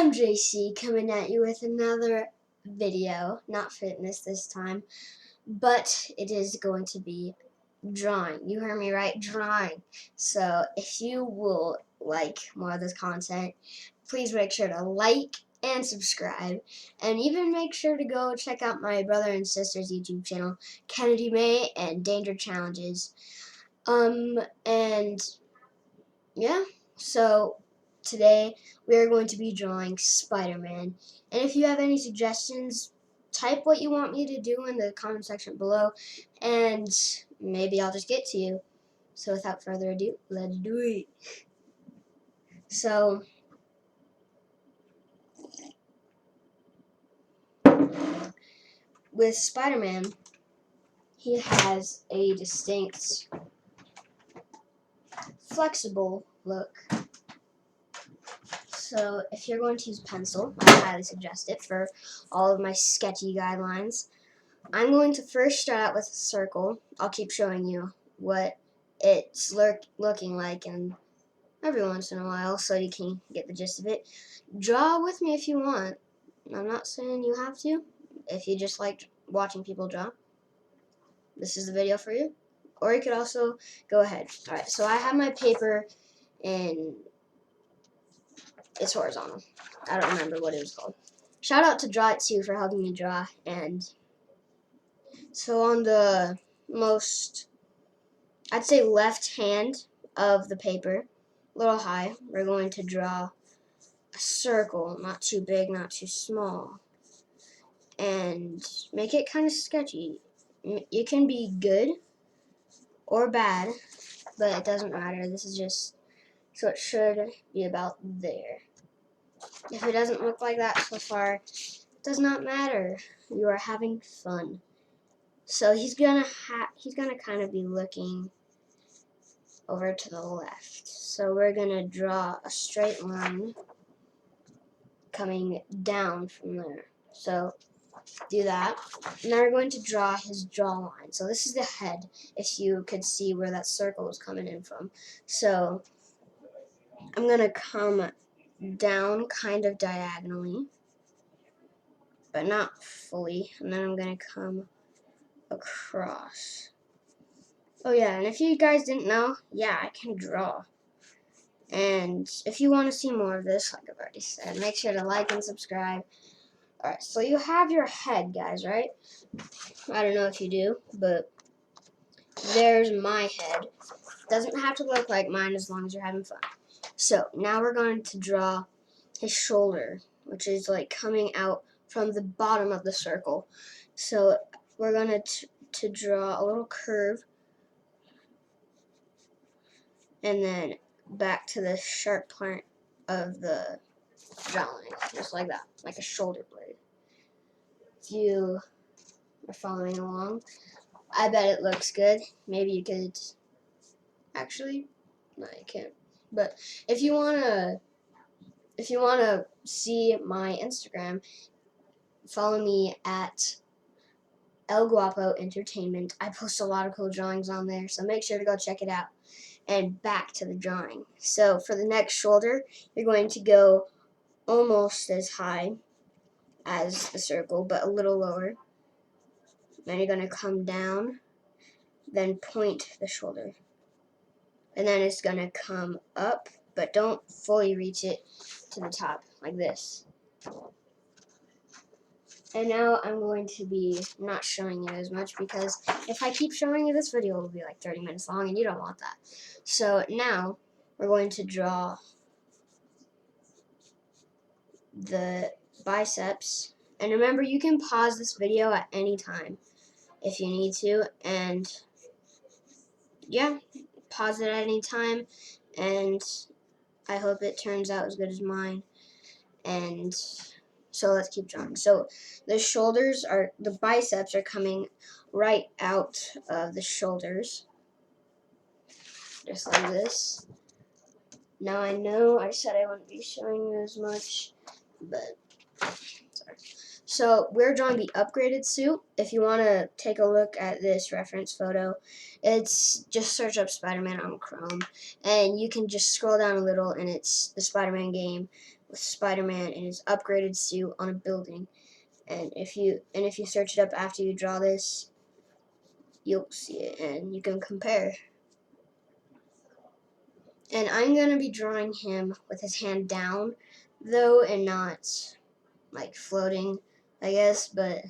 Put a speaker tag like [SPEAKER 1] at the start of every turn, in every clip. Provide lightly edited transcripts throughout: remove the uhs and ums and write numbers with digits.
[SPEAKER 1] I'm JC coming at you with another video, not fitness this time, but it is going to be drawing. You heard me right, drawing. So if you will like more of this content, please make sure to like and subscribe, and even make sure to go check out my brother and sister's YouTube channel, Kennedy May and Danger Challenges. And yeah, so today we are going to be drawing Spider-Man. And if you have any suggestions, type what you want me to do in the comment section below, and maybe I'll just get to you. So without further ado, let's do it. So with Spider-Man, he has a distinct, flexible look. So if you're going to use pencil, I highly suggest it for all of my sketchy guidelines. I'm going to first start out with a circle. I'll keep showing you what it's looking like and every once in a while so you can get the gist of it. Draw with me if you want. I'm not saying you have to. If you just like watching people draw, this is the video for you. Or you could also go ahead. Alright, so I have my paper and it's horizontal. I don't remember what it was called. Shout out to Draw It Too for helping me draw. And so on the most, I'd say left hand of the paper, a little high, we're going to draw a circle, not too big, not too small, and make it kind of sketchy. It can be good or bad, but it doesn't matter. This is just, so it should be about there. If it doesn't look like that so far, it does not matter. You are having fun. So he's gonna kind of be looking over to the left. So we're gonna draw a straight line coming down from there. So do that. And now we're going to draw his jawline. So this is the head, if you could see where that circle is coming in from. So I'm gonna come down kind of diagonally, but not fully, and then I'm gonna come across. Oh yeah, and if you guys didn't know, yeah, I can draw. And if you want to see more of this, like I've already said, make sure to like and subscribe. Alright, so you have your head, guys, right? I don't know if you do, but there's my head. Doesn't have to look like mine as long as you're having fun. So now we're going to draw his shoulder, which is like coming out from the bottom of the circle. So we're going to draw a little curve, and then back to the sharp part of the jawline, just like that, like a shoulder blade. If you are following along, I bet it looks good. Maybe you could, actually, no, you can't. But if you wanna see my Instagram, follow me at El Guapo Entertainment. I post a lot of cool drawings on there, so make sure to go check it out. And back to the drawing. So for the next shoulder, you're going to go almost as high as the circle, but a little lower. Then you're going to come down, then point the shoulder. And then it's going to come up, but don't fully reach it to the top, like this. And now I'm going to be not showing you as much, because if I keep showing you, this video will be like 30 minutes long, and you don't want that. So now we're going to draw the biceps. And remember, you can pause this video at any time if you need to. And yeah, pause it at any time. And I hope it turns out as good as mine. And so let's keep drawing. So the biceps are coming right out of the shoulders, just like this. Now I know I said I wouldn't be showing you as much, but sorry. So we're drawing the upgraded suit. If you want to take a look at this reference photo, it's just search up Spider-Man on Chrome, and you can just scroll down a little, and it's the Spider-Man game. with Spider-Man in his upgraded suit on a building. And if you search it up after you draw this, you'll see it and you can compare. And I'm gonna be drawing him with his hand down though, and not like floating, I guess, but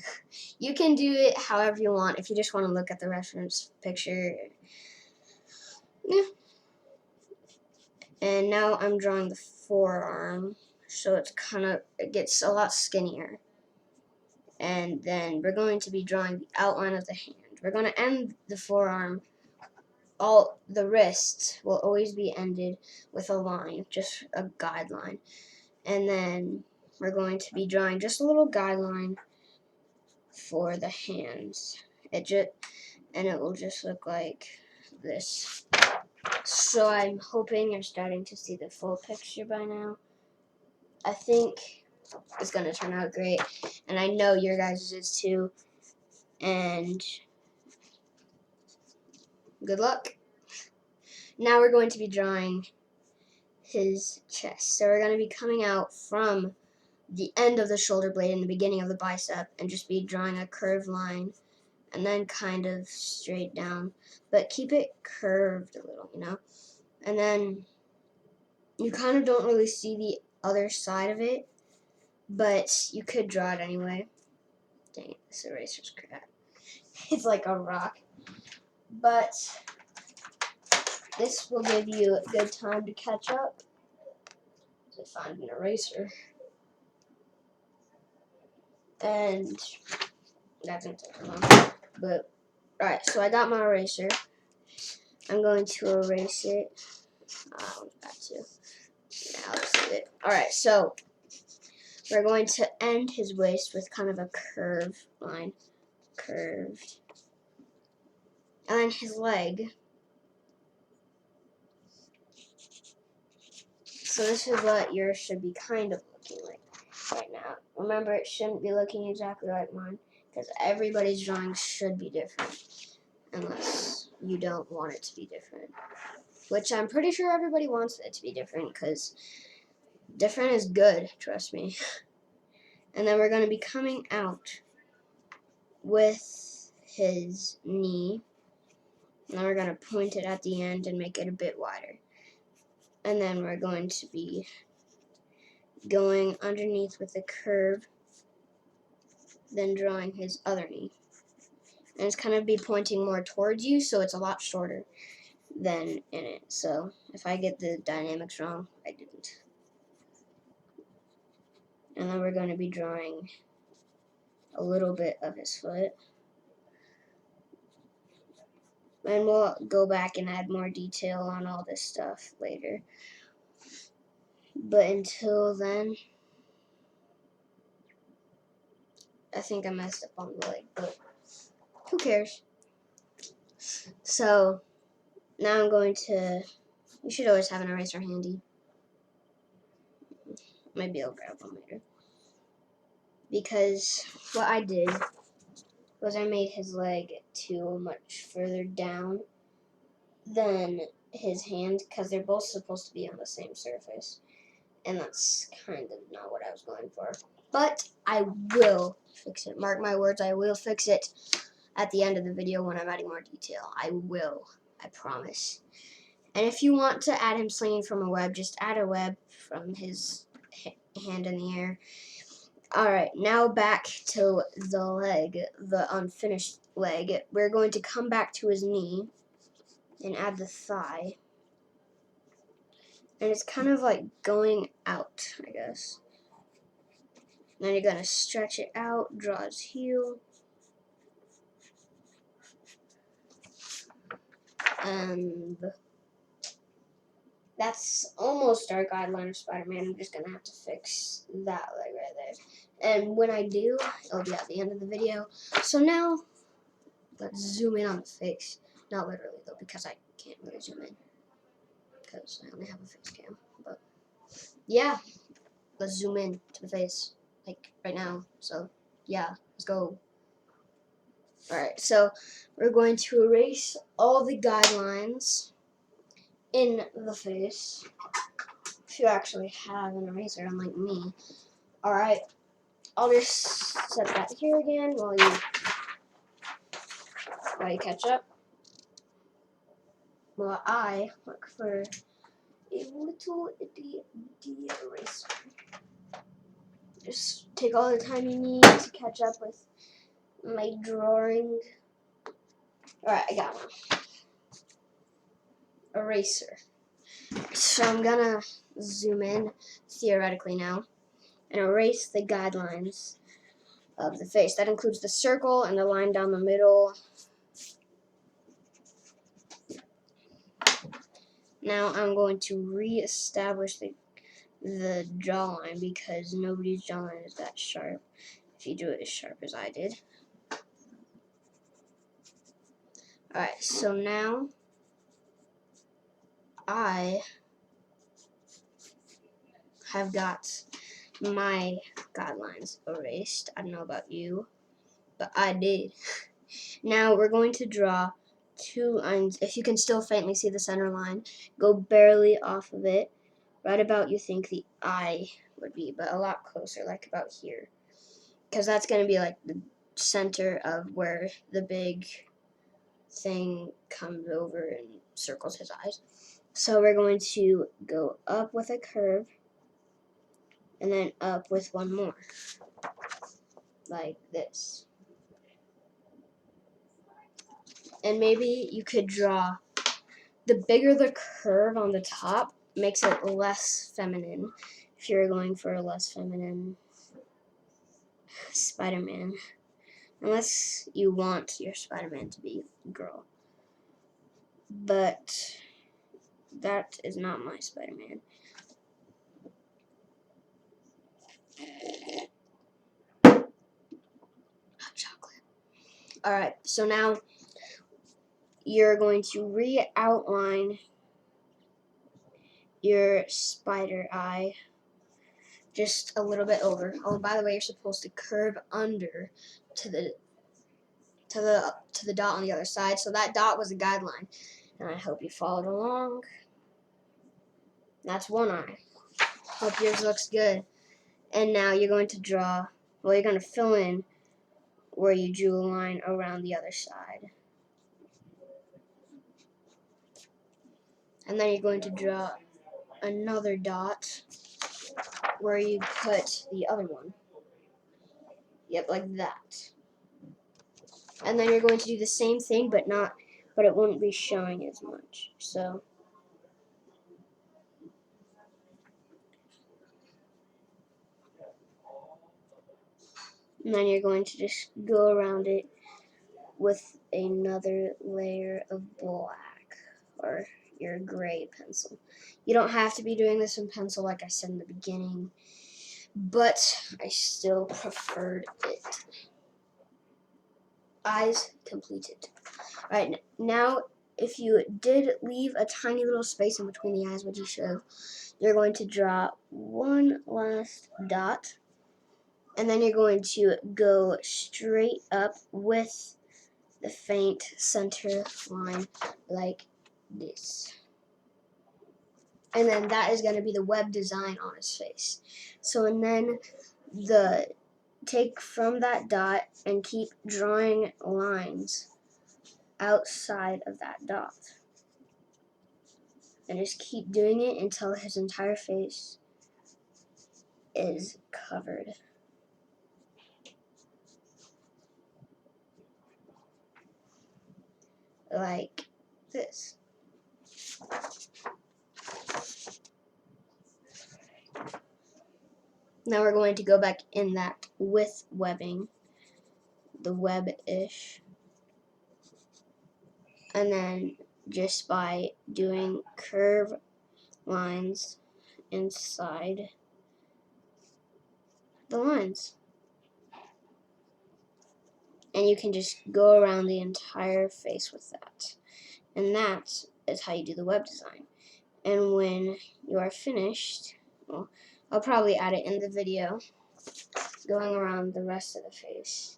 [SPEAKER 1] you can do it however you want if you just want to look at the reference picture. Yeah. And now I'm drawing the forearm, so it gets a lot skinnier. And then we're going to be drawing the outline of the hand. We're going to end the forearm. All the wrist will always be ended with a line, just a guideline. And then we're going to be drawing just a little guideline for the hands. And it will just look like this. So I'm hoping you're starting to see the full picture by now. I think it's gonna turn out great, and I know your guys' is too. And good luck. Now we're going to be drawing his chest. So we're going to be coming out from the end of the shoulder blade and the beginning of the bicep and just be drawing a curved line and then kind of straight down, but keep it curved a little, you know? And then you kind of don't really see the other side of it, but you could draw it anyway. Dang it, this eraser's crap. It's like a rock. But this will give you a good time to catch up. To find an eraser. And that's gonna take a long. But alright, so I got my eraser. I'm going to erase it. Back to. Yeah, I'll just leave it. Alright, so we're going to end his waist with kind of a curved line. Curved. And then his leg. So this is what yours should be kind of looking like right now. Remember, it shouldn't be looking exactly like mine because everybody's drawings should be different unless you don't want it to be different. Which I'm pretty sure everybody wants it to be different because different is good, trust me. And then we're going to be coming out with his knee. And then we're going to point it at the end and make it a bit wider. And then we're going to be going underneath with a curve, then drawing his other knee. And it's kind of be pointing more towards you, so it's a lot shorter than in it. So if I get the dynamics wrong, I didn't. And then we're going to be drawing a little bit of his foot. And we'll go back and add more detail on all this stuff later. But until then, I think I messed up on the leg, but who cares? So now I'm going to, you should always have an eraser handy. Maybe I'll grab one later. Because what I did was I made his leg too much further down than his hand because they're both supposed to be on the same surface. And that's kind of not what I was going for. But I will fix it. Mark my words, I will fix it at the end of the video when I'm adding more detail. I will. I promise. And if you want to add him slinging from a web, just add a web from his hand in the air. Alright, now back to the leg, the unfinished leg. We're going to come back to his knee and add the thigh. And it's kind of like going out, I guess. Then you're going to stretch it out, draw his heel. And that's almost our guideline of Spider-Man. I'm just going to have to fix that leg right there. And when I do, it'll be at the end of the video. So now, let's zoom in on the face. Not literally, though, because I can't really zoom in. Because I only have a fixed cam. But, yeah. Let's zoom in to the face. Like, right now. So, yeah. Let's go. Alright, so we're going to erase all the guidelines in the face. if you actually have an eraser, unlike me. Alright, I'll just set that here again while you catch up. While I look for a little itty eraser. Just take all the time you need to catch up with my drawing. Alright, I got one. Eraser. So I'm gonna zoom in theoretically now and erase the guidelines of the face. That includes the circle and the line down the middle. Now I'm going to re-establish the jawline because nobody's jawline is that sharp if you do it as sharp as I did. Alright, so now I have got my guidelines erased. I don't know about you, but I did. Now we're going to draw two lines. If you can still faintly see the center line, go barely off of it, right about you think the eye would be, but a lot closer, like about here. Because that's going to be like the center of where the big thing comes over and circles his eyes. So we're going to go up with a curve and then up with one more, like this. And maybe you could draw, the bigger the curve on the top makes it less feminine if you're going for a less feminine Spider-Man. Unless you want your Spider-Man to be a girl. But that is not my Spider-Man. Hot chocolate. Alright, so now you're going to re-outline your spider eye just a little bit over. Oh, by the way, you're supposed to curve under to the dot on the other side. So that dot was a guideline, and I hope you followed along. That's one eye. Hope yours looks good. And now you're going to draw. Well, you're going to fill in where you drew a line around the other side. And then you're going to draw another dot where you put the other one. Yep, like that. And then you're going to do the same thing, but it won't be showing as much. So and then you're going to just go around it with another layer of black or your gray pencil. You don't have to be doing this in pencil like I said in the beginning, but I still preferred it. Eyes completed. Alright, now if you did leave a tiny little space in between the eyes, which you should, you're going to draw one last dot, and then you're going to go straight up with the faint center line like this. And then that is going to be the web design on his face. So, and then take from that dot and keep drawing lines outside of that dot. And just keep doing it until his entire face is covered. Like this. Now we're going to go back in that with webbing, the web-ish, and then just by doing curve lines inside the lines. And you can just go around the entire face with that. And that is how you do the web design. And when you are finished, well, I'll probably add it in the video, going around the rest of the face,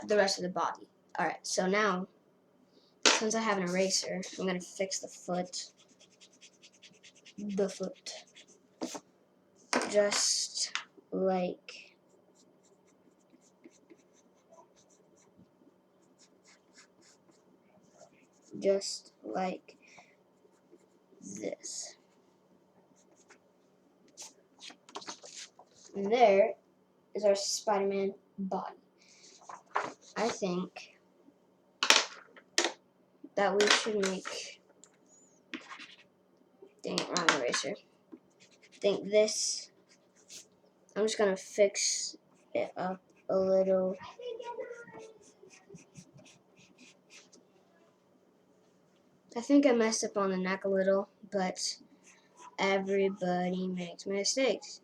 [SPEAKER 1] the rest of the body. Alright, so now, since I have an eraser, I'm going to fix the foot. just like this. And there is our Spider-Man body. I think that we should make, dang it, wrong eraser. I think this, I'm just gonna fix it up a little. I think I messed up on the neck a little, but everybody makes mistakes.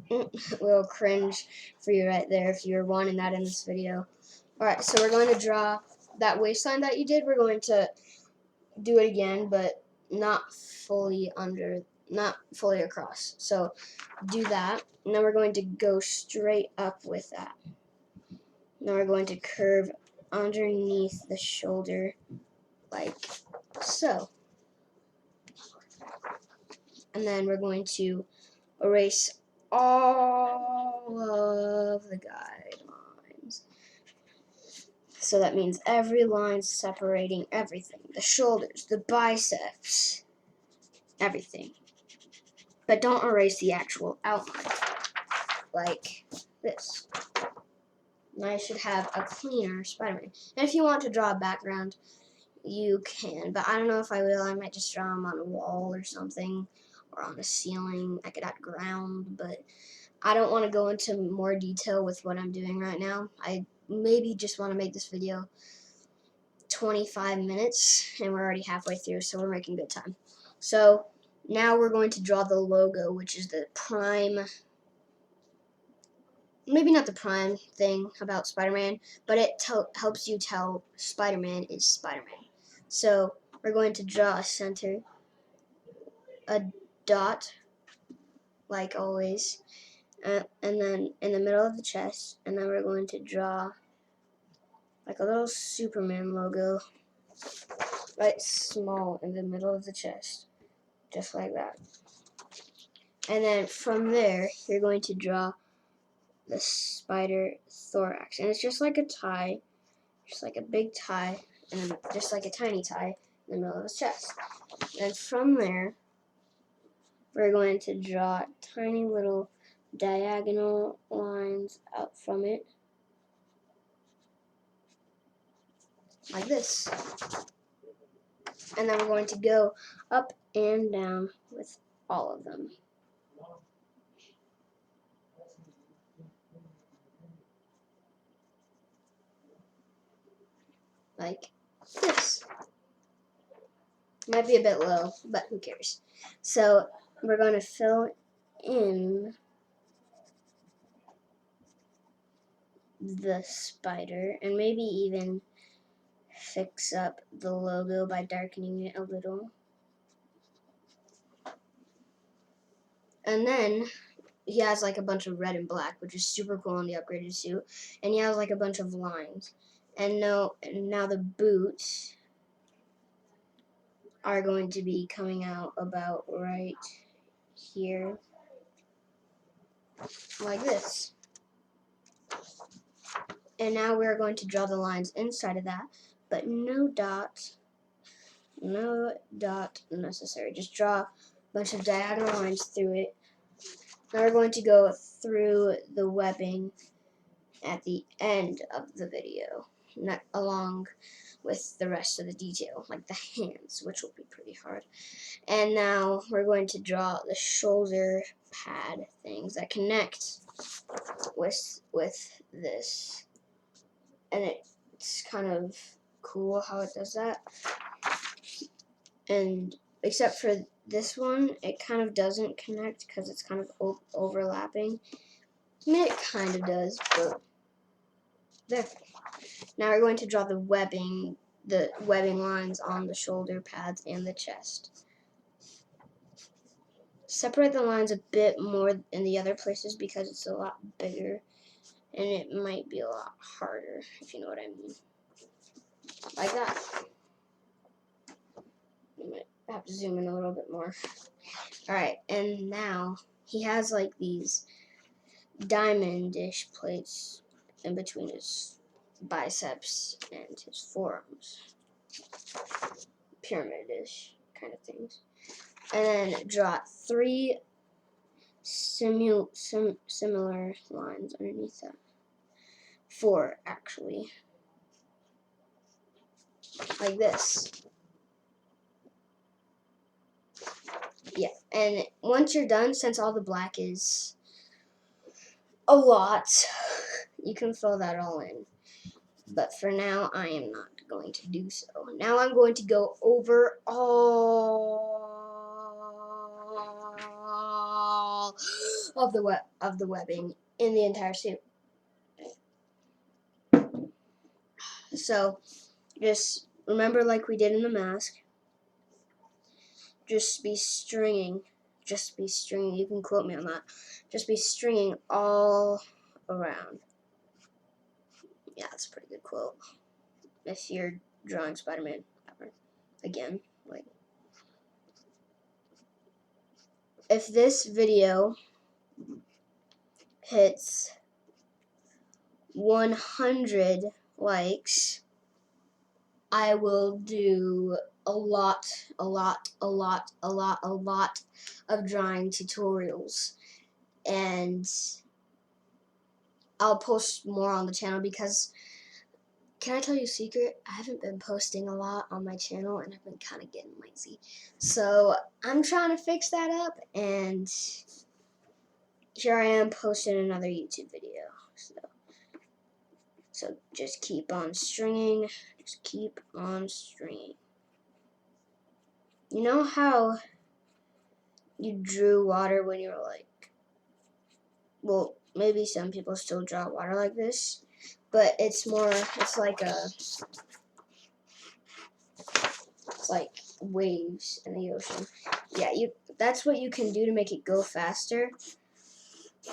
[SPEAKER 1] Little cringe for you right there if you're wanting that in this video. Alright, so we're going to draw that waistline that you did. We're going to do it again, but not fully across. So do that, and then we're going to go straight up with that. Now we're going to curve underneath the shoulder like so. And then we're going to erase all of the guidelines. So that means every line separating everything. The shoulders, the biceps, everything. But don't erase the actual outline. Like this. Now I should have a cleaner Spider-Man. And if you want to draw a background, you can. But I don't know if I will. I might just draw him on a wall or something. Or on a ceiling. I could add ground. But I don't want to go into more detail with what I'm doing right now. I maybe just want to make this video 25 minutes. And we're already halfway through. So we're making good time. So now we're going to draw the logo, which is the prime, maybe not the prime thing about Spider-Man, but it helps you tell Spider-Man is Spider-Man. So we're going to draw a center, a dot, like always, and then in the middle of the chest, and then we're going to draw like a little Superman logo, right small in the middle of the chest, just like that. And then from there, you're going to draw the spider thorax, and it's just like a tie, just like a big tie, and then just like a tiny tie in the middle of his chest. And from there, we're going to draw tiny little diagonal lines out from it, like this. And then we're going to go up and down with all of them. Like this. Might be a bit low, but who cares? So we're going to fill in the spider and maybe even fix up the logo by darkening it a little. And then he has like a bunch of red and black, which is super cool on the upgraded suit. And he has like a bunch of lines. And now the boots are going to be coming out about right here, like this. And now we're going to draw the lines inside of that, but no dot necessary. Just draw a bunch of diagonal lines through it. Now we're going to go through the webbing at the end of the video, not along with the rest of the detail, like the hands, which will be pretty hard. And now we're going to draw the shoulder pad things that connect with this. And it's kind of cool how it does that. And except for this one, it kind of doesn't connect because it's kind of overlapping. I mean, it kind of does, but there. Now we're going to draw the webbing lines on the shoulder pads and the chest. Separate the lines a bit more in the other places because it's a lot bigger and it might be a lot harder, if you know what I mean. Like that. I have to zoom in a little bit more. Alright, and now he has like these diamond-ish plates in between his biceps and his forearms. Pyramid-ish kind of things. And then draw 3 similar lines underneath that. 4, actually. Like this. Yeah, and once you're done, since all the black is a lot, you can fill that all in. But for now, I am not going to do so. Now I'm going to go over all of the webbing in the entire suit. So just remember, like we did in the mask, just be stringing. Just be stringing. You can quote me on that. Just be stringing all around. Yeah, that's a pretty good quote. If you're drawing Spider-Man ever again, like, if this video hits 100 likes, I will do a lot of drawing tutorials, and I'll post more on the channel because, can I tell you a secret? I haven't been posting a lot on my channel and I've been kind of getting lazy. So I'm trying to fix that up, and here I am posting another YouTube video. So just keep on stringing. Just keep on stringing. You know how you drew water when you were like, well, maybe some people still draw water like this, but it's like waves in the ocean. Yeah, that's what you can do to make it go faster.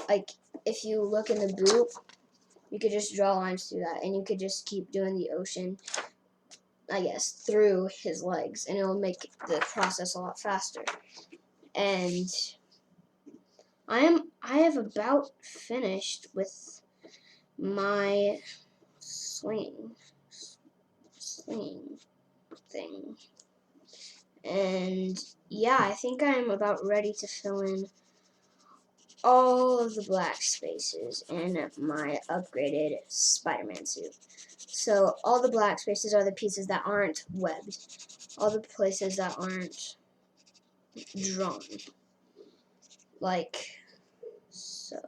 [SPEAKER 1] Like, if you look in the boot, you could just draw lines through that, and you could just keep doing the ocean, I guess, through his legs, and it'll make the process a lot faster. And I have about finished with my slinging thing. And yeah, I think I'm about ready to fill in all of the black spaces in my upgraded Spider-Man suit. So all the black spaces are the pieces that aren't webbed, all the places that aren't drawn, like so.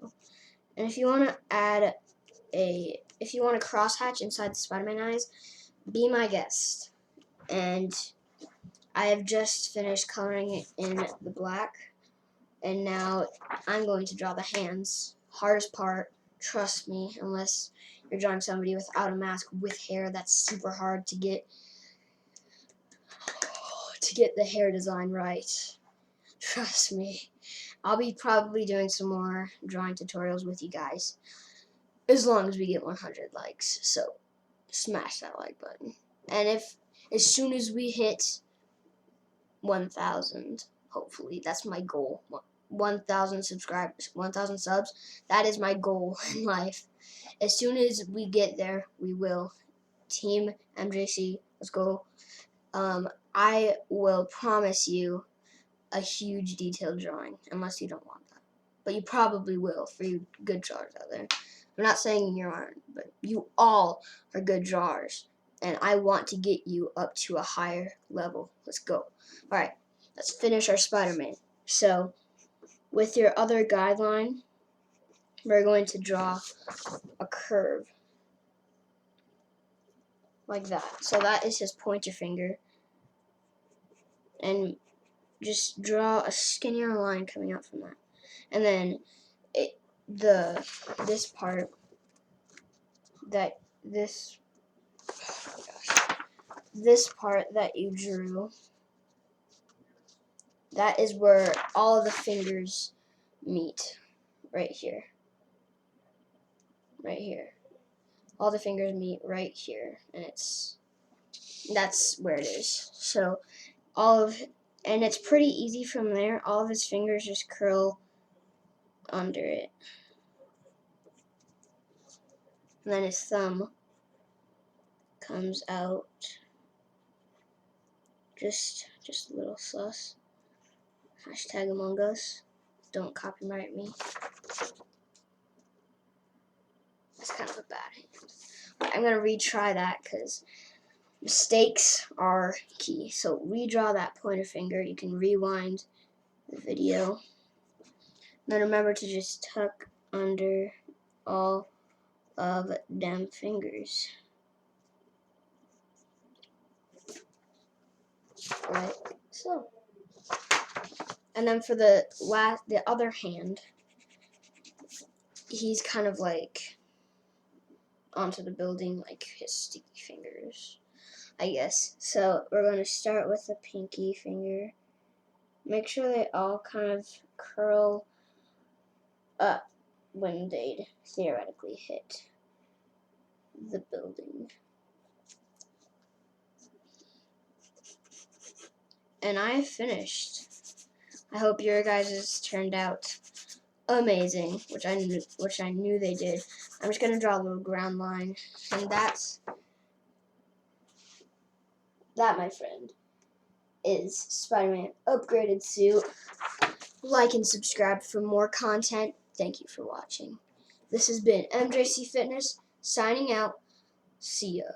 [SPEAKER 1] And if you want to if you want a crosshatch inside the Spider-Man eyes, be my guest. And I have just finished coloring it in the black, and now I'm going to draw the hands. Hardest part, trust me, unless you're drawing somebody without a mask with hair, that's super hard to get the hair design right. Trust me. I'll be probably doing some more drawing tutorials with you guys, as long as we get 100 likes. So smash that like button. And as soon as we hit 1,000, hopefully, that's my goal. 1,000 subscribers, 1,000 subs. That is my goal in life. As soon as we get there, we will. Team MJC, let's go. I will promise you a huge detailed drawing, unless you don't want that. But you probably will, for you good drawers out there. I'm not saying you aren't, but you all are good drawers, and I want to get you up to a higher level. Let's go. Alright, let's finish our Spider-Man. So, with your other guideline, we're going to draw a curve. Like that. So that is his pointer finger. And just draw a skinnier line coming out from that. And then this part that this part that you drew, that is where all of the fingers meet. Right here. Right here. All the fingers meet right here, and that's where it is. So all of And it's pretty easy from there. All of his fingers just curl under it. And then his thumb comes out. Just a little sus. Hashtag Among Us. Don't copyright me. That's kind of a bad hand. I'm going to retry that because mistakes are key. So redraw that pointer finger. You can rewind the video. Then remember to just tuck under all of them fingers. Like so. And then for the other hand, he's kind of like onto the building, like his sticky fingers, I guess. So we're going to start with the pinky finger. Make sure they all kind of curl up when they'd theoretically hit the building. And I finished. I hope your guys' turned out amazing, which I knew they did. I'm just gonna draw a little ground line, and that, my friend, is Spider-Man upgraded suit. Like and subscribe for more content. Thank you for watching. This has been MJC Fitness signing out. See ya.